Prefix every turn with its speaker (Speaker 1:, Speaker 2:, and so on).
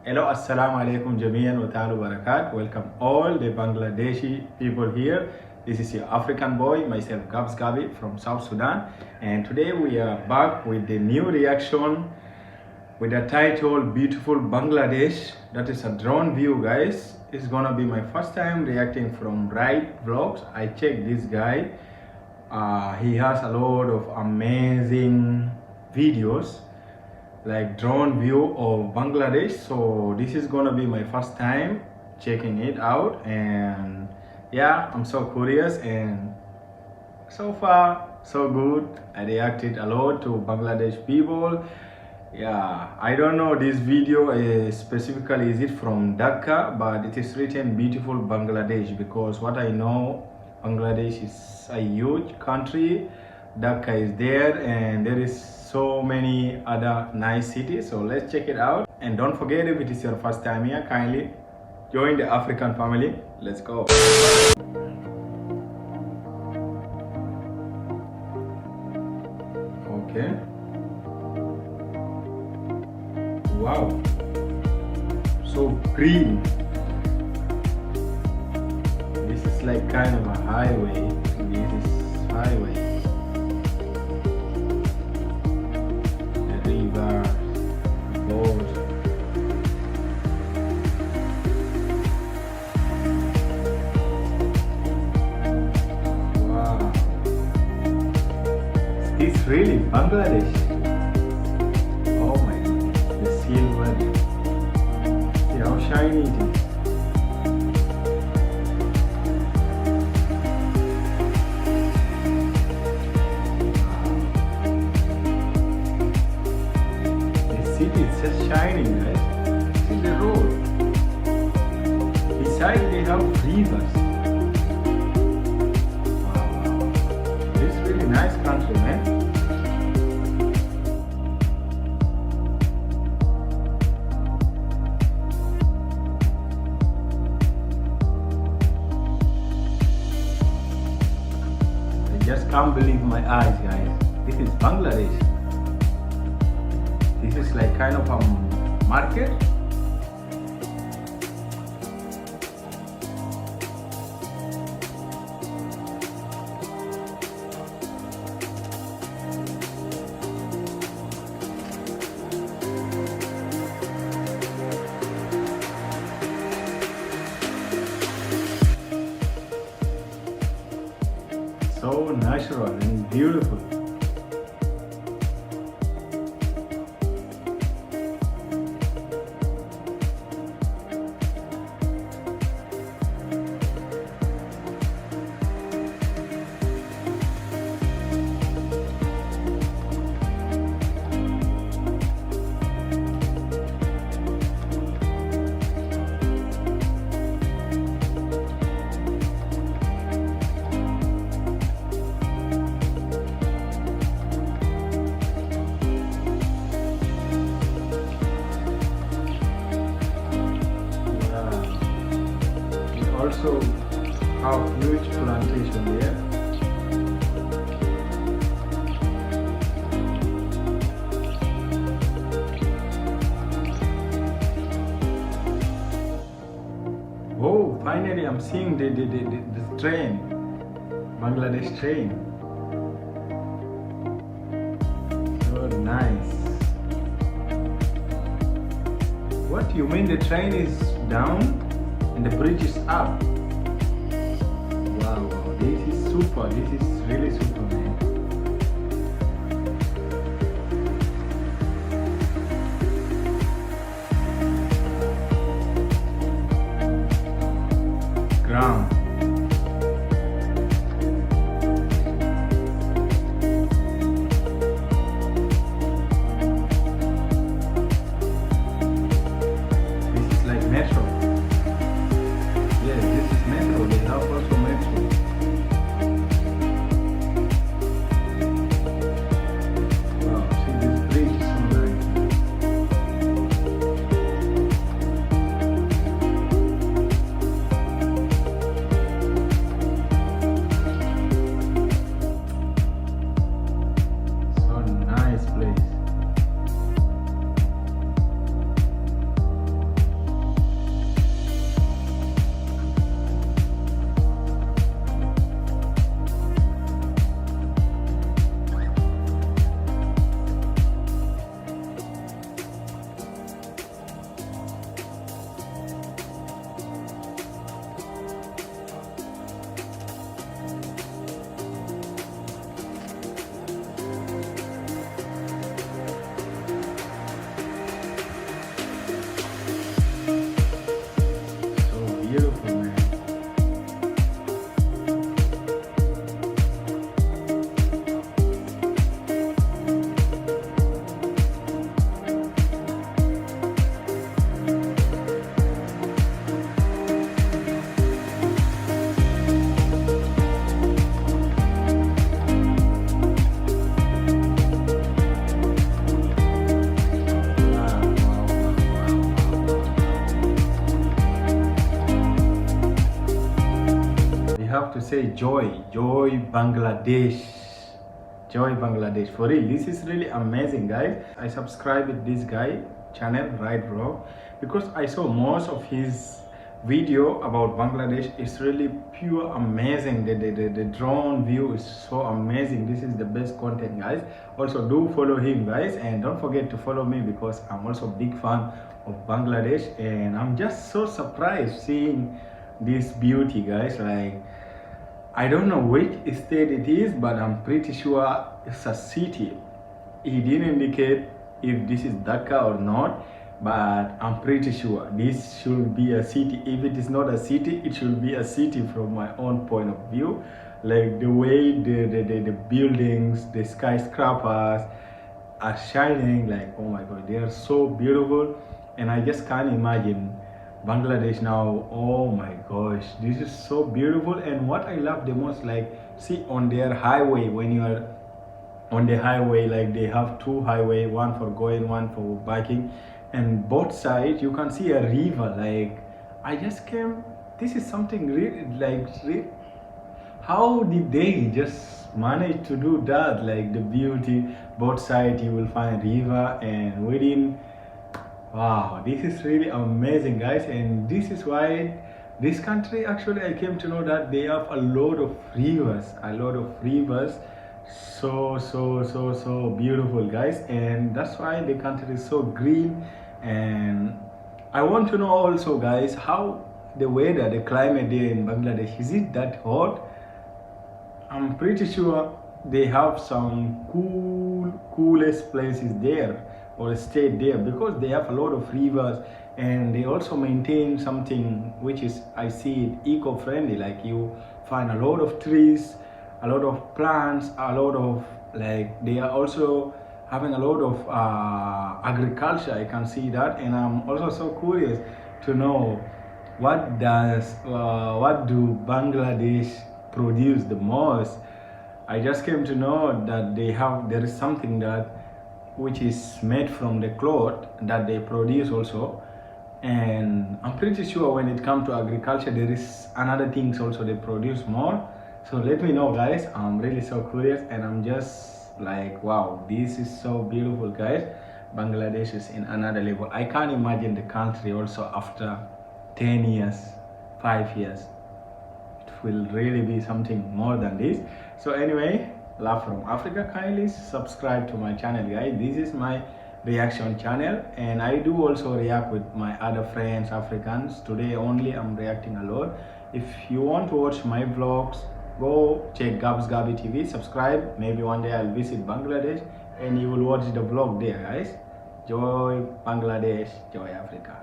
Speaker 1: Hello, assalamu alaikum jamian wa ta'ala barakat. Welcome all the Bangladeshi people here. This is your African boy, myself Gabs Gabi from South Sudan. And today we are back with the new reaction with the title Beautiful Bangladesh. That is a drone view, guys. It's gonna be my first time reacting from Right Vlogs. I checked this guy. He has a lot of amazing videos like drone view of Bangladesh, so this is gonna be my first time checking it out, and yeah, I'm so curious, and so far so good. I reacted a lot to Bangladesh people. Yeah, I don't know this video specifically is it from Dhaka, but it is written Beautiful Bangladesh because what I know, Bangladesh is a huge country. Dhaka is there and there is so many other nice cities, so let's check it out. And don't forget, if it is your first time here, kindly join the African family. Let's go. Okay, wow, so green. This is like kind of a highway. This is highway. It's really Bangladesh. Oh my goodness, the silver. See how shiny it is. The city is just shining, guys. See the road. Beside they have rivers. Nice country, man. I just can't believe my eyes, guys. This is Bangladesh. This is like kind of a market. So natural and beautiful. Also have huge plantation there. Oh, finally I'm seeing the train, Bangladesh train. So nice. What, you mean the train is down and the bridge is up? Wow, this is super. This is really super, man. Ground. This is like metro. Yes, this is metro. They have also metro. would say joy Bangladesh. Joy Bangladesh, for real, this is really amazing, guys. I subscribe with this guy channel, right bro, because I saw most of his video about Bangladesh. It's really pure amazing. The drone view is so amazing. This is the best content, guys. Also do follow him, guys, and don't forget to follow me because I'm also a big fan of Bangladesh, and I'm just so surprised seeing this beauty, guys. Like, I don't know which state it is, but I'm pretty sure it's a city. He didn't indicate if this is Dhaka or not, but I'm pretty sure this should be a city. If it is not a city, it should be a city from my own point of view. Like the way the buildings, the skyscrapers are shining, like, oh my god, they are so beautiful. And I just can't imagine Bangladesh now. Oh my gosh, this is so beautiful. And what I love the most, like, see on their highway, when you are on the highway, like they have two highway, one for going, one for biking, and both sides you can see a river. Like, I just came, this is something really, like, how did they just manage to do that? Like the beauty, both sides you will find river, and within, wow, this is really amazing, guys. And this is why this country, actually, I came to know that they have a lot of rivers, so beautiful, guys. And that's why the country is so green. And I want to know also, guys, how the weather, the climate there in Bangladesh, is it that hot? I'm pretty sure they have some coolest places there, or state there, because they have a lot of rivers, and they also maintain something which is, I see it, eco-friendly. Like, you find a lot of trees, a lot of plants, a lot of, like, they are also having a lot of agriculture. I can see that. And I'm also so curious to know what do Bangladesh produce the most. I just came to know that there is something that which is made from the cloth that they produce also. And I'm pretty sure when it comes to agriculture, there is another things also they produce more. So let me know, guys. I'm really so curious, and I'm just like, wow, this is so beautiful, guys. Bangladesh is in another level. I can't imagine the country also after 10 years, 5 years. It will really be something more than this. So anyway, love from Africa. Kindly subscribe to my channel, guys. This is my reaction channel, and I do also react with my other friends, Africans. Today only I'm reacting a lot. If you want to watch my vlogs, go check Gabs Gabi TV, subscribe. Maybe one day I'll visit Bangladesh and you will watch the vlog there, guys. Joy Bangladesh, joy Africa.